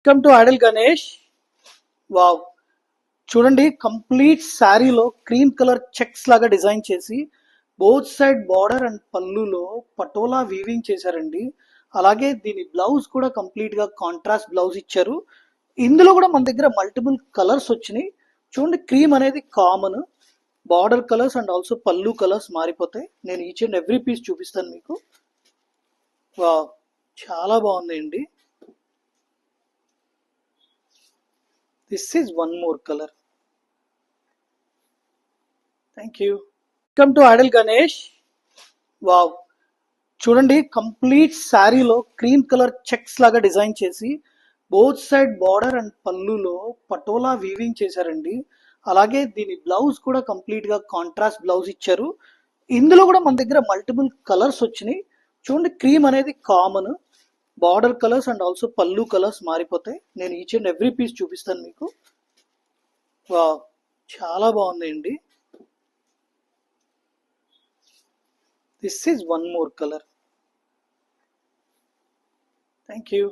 Welcome to Idol Ganesh. Wow, చూడండి, complete శారీలో cream colour checks లాగా డిజైన్ చేసి బోత్ సైడ్ బార్డర్ అండ్ పళ్ళులో పటోలా వీవింగ్ చేశారండి. అలాగే దీని బ్లౌజ్ కూడా కంప్లీట్ గా కాంట్రాస్ట్ బ్లౌజ్ ఇచ్చారు. ఇందులో కూడా మన దగ్గర మల్టిపుల్ కలర్స్ వచ్చినాయి. చూడండి, క్రీమ్ అనేది common, border colours and also పళ్ళు కలర్స్ మారిపోతాయి. నేను ఈచ్ అండ్ ఎవ్రీ పీస్ చూపిస్తాను మీకు. వావ్, చాలా బాగుందండి. This is one more colour. Thank you. Welcome to Idol Ganesh. Wow, చూడండి, కంప్లీట్ శారీలో క్రీమ్ కలర్ చెక్స్ లాగా డిజైన్ చేసి బోత్ సైడ్ బార్డర్ అండ్ పళ్ళులో పటోలా వీవింగ్ చేశారండి. అలాగే దీని బ్లౌజ్ కూడా కంప్లీట్ గా కాంట్రాస్ట్ బ్లౌజ్ ఇచ్చారు. ఇందులో కూడా మన దగ్గర మల్టిపుల్ కలర్స్ వచ్చినాయి. చూడండి, క్రీమ్ అనేది common, border colours and also పళ్ళు కలర్స్ మారిపోతాయి. నేను ఈచ్ అండ్ ఎవ్రీ పీస్ చూపిస్తాను మీకు. వావ్, చాలా బాగుందండి. This is one more colour. Thank you.